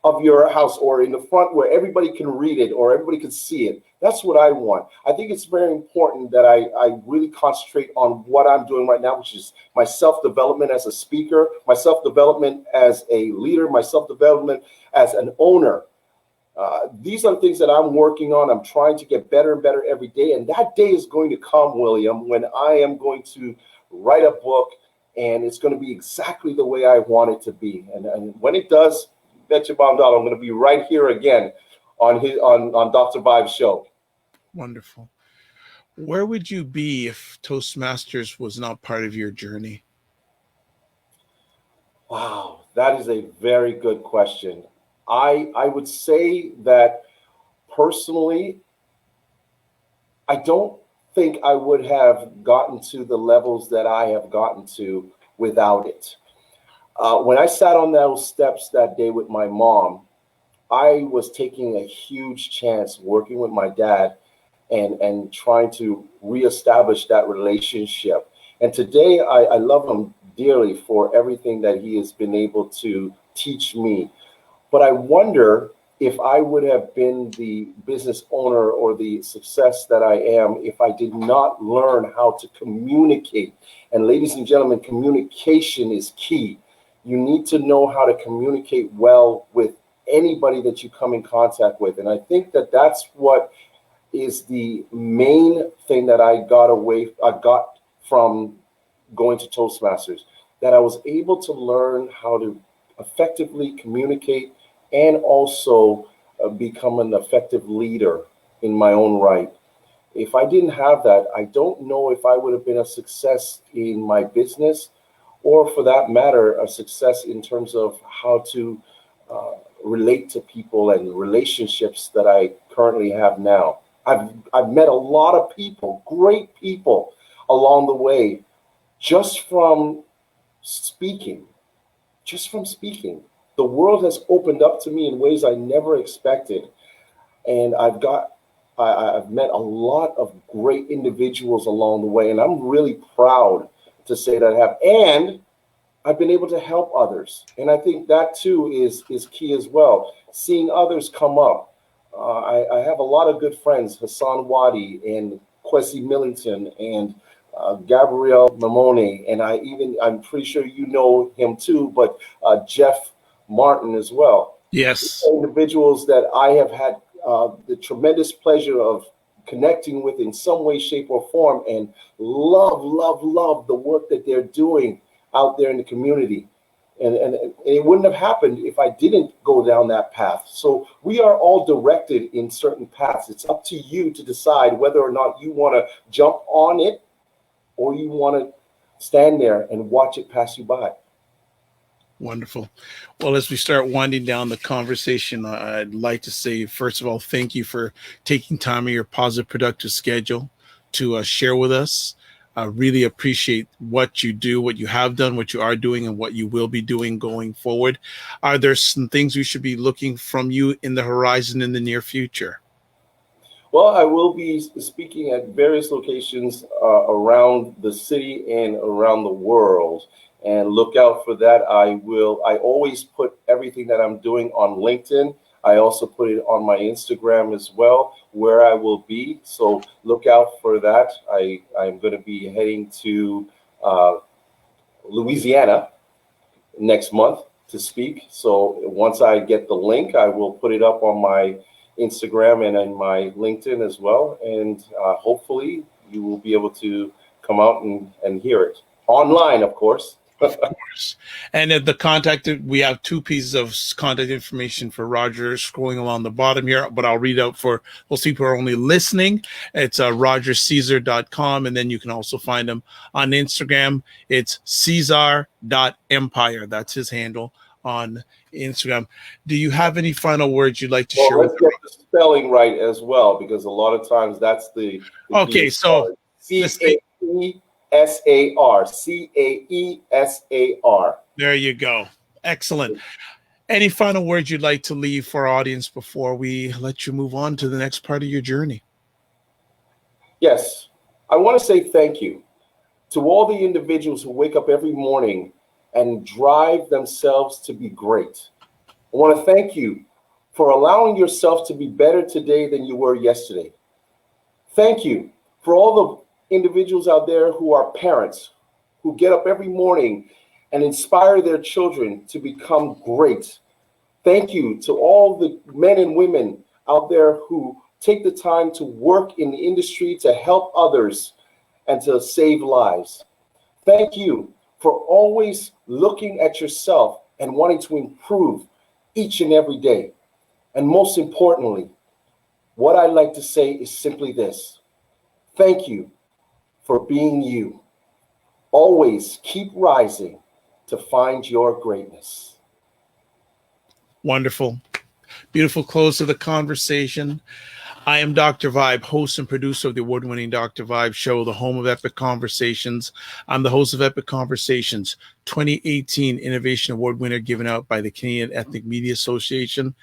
of your house, or in the front where everybody can read it or everybody can see it. That's what I want. I think it's very important that I really concentrate on what I'm doing right now, which is my self-development as a speaker, my self-development as a leader, my self-development as an owner. These are the things that I'm working on. I'm trying to get better and better every day. And that day is going to come, William, when I am going to write a book and it's going to be exactly the way I want it to be. And when it does, bet your bottom dollar I'm going to be right here again on Dr. Vibe's show. Wonderful. Where would you be if Toastmasters was not part of your journey? Wow, that is a very good question. I would say that personally, I don't think I would have gotten to the levels that I have gotten to without it. When I sat on those steps that day with my mom, I was taking a huge chance working with my dad and trying to reestablish that relationship. And today I love him dearly for everything that he has been able to teach me. But I wonder if I would have been the business owner or the success that I am if I did not learn how to communicate. And ladies and gentlemen, communication is key. You need to know how to communicate well with anybody that you come in contact with. And I think that that's what is the main thing that I got from going to Toastmasters, that I was able to learn how to effectively communicate and also become an effective leader in my own right. If I didn't have that, I don't know if I would have been a success in my business, or for that matter, a success in terms of how to relate to people and relationships that I currently have now. I've met a lot of people, great people along the way, just from speaking. The world has opened up to me in ways I never expected. And I've met a lot of great individuals along the way, and I'm really proud to say that I have. And I've been able to help others. And I think that too is key as well. Seeing others come up. I have a lot of good friends, Hassan Wadi and Kwesi Millington and Gabrielle Mamone. And I'm pretty sure you know him too, but Jeff Martin as well. Yes. Individuals that I have had the tremendous pleasure of connecting with in some way, shape, or form, and love the work that they're doing out there in the community. And it wouldn't have happened if I didn't go down that path. So we are all directed in certain paths. It's up to you to decide whether or not you want to jump on it or you want to stand there and watch it pass you by. Wonderful. Well, as we start winding down the conversation, I'd like to say, first of all, thank you for taking time of your positive, productive schedule to share with us. I really appreciate what you do, what you have done, what you are doing, and what you will be doing going forward. Are there some things we should be looking from you in the horizon in the near future? Well, I will be speaking at various locations around the city and around the world. And look out for that. I always put everything that I'm doing on LinkedIn. I also put it on my Instagram as well, where I will be. So look out for that. I'm going to be heading to Louisiana next month to speak. So once I get the link, I will put it up on my Instagram and on my LinkedIn as well. And hopefully you will be able to come out and hear it online, of course. Of course. And the contact, we have two pieces of contact information for Roger scrolling along the bottom here, but I'll read out for those people who are only listening. It's rogercaesar.com. And then you can also find him on Instagram. It's caesar.empire. That's his handle on Instagram. Do you have any final words you'd like to share? Let's get the spelling right as well, because a lot of times that's the okay, so CAESAR, CAESAR. There you go. Excellent. Any final words you'd like to leave for our audience before we let you move on to the next part of your journey? Yes. I want to say thank you to all the individuals who wake up every morning and drive themselves to be great. I want to thank you for allowing yourself to be better today than you were yesterday. Thank you for all the individuals out there who are parents, who get up every morning and inspire their children to become great. Thank you to all the men and women out there who take the time to work in the industry to help others and to save lives. Thank you for always looking at yourself and wanting to improve each and every day. And most importantly, what I'd like to say is simply this. Thank you for being you. Always keep rising to find your greatness. Wonderful. Beautiful close to the conversation. I am Dr. Vibe, host and producer of the award-winning Dr. Vibe show, the home of Epic Conversations. I'm the host of Epic Conversations, 2018 Innovation Award winner given out by the Canadian Ethnic Media Association.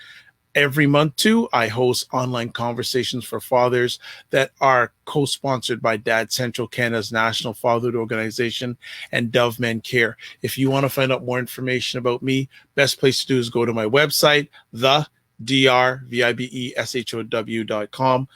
Every month, too, I host online conversations for fathers that are co-sponsored by Dad Central, Canada's national fatherhood organization, and Dove Men Care. If you want to find out more information about me, best place to do is go to my website, thedrvibeshow.com.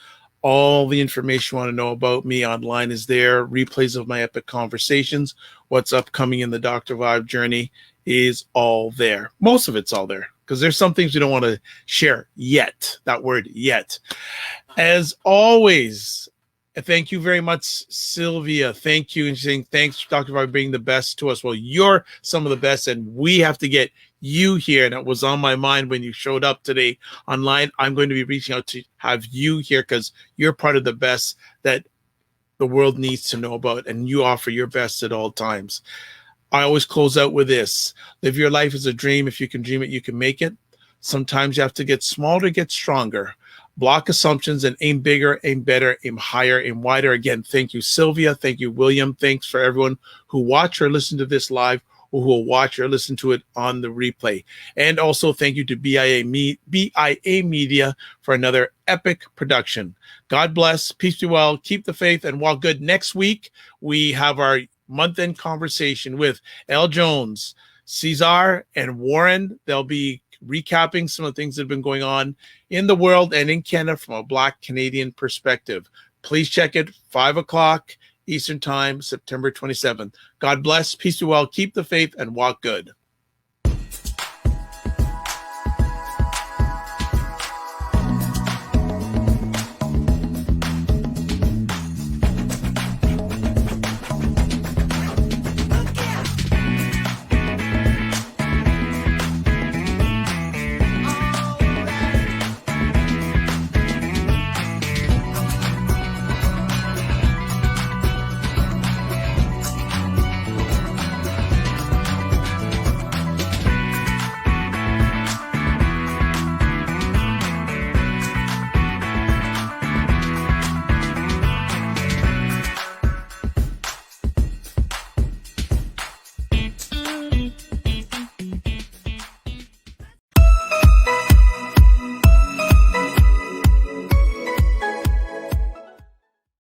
All the information you want to know about me online is there. Replays of my epic conversations, what's upcoming in the Dr. Vibe journey is all there. Most of it's all there, because there's some things we don't want to share yet. That word yet. As always, Thank you very much, Sylvia. Thank you. And she's saying, thanks, Dr. for being the best to us. Well, you're some of the best, and we have to get you here. And it was on my mind when you showed up today online. I'm going to be reaching out to have you here because you're part of the best that the world needs to know about, and you offer your best at all times. I always close out with this. Live your life as a dream. If you can dream it, you can make it. Sometimes you have to get smaller to get stronger. Block assumptions and aim bigger, aim better, aim higher, aim wider. Again, thank you, Sylvia. Thank you, William. Thanks for everyone who watch or listen to this live, or who will watch or listen to it on the replay. And also thank you to BIA Media for another epic production. God bless. Peace be well. Keep the faith and walk good. Next week, we have our month-end conversation with Elle Jones, Cesar, and Warren. They'll be recapping some of the things that have been going on in the world and in Canada from a Black Canadian perspective. Please check it, 5 o'clock Eastern Time, September 27th. God bless, peace be well, keep the faith, and walk good.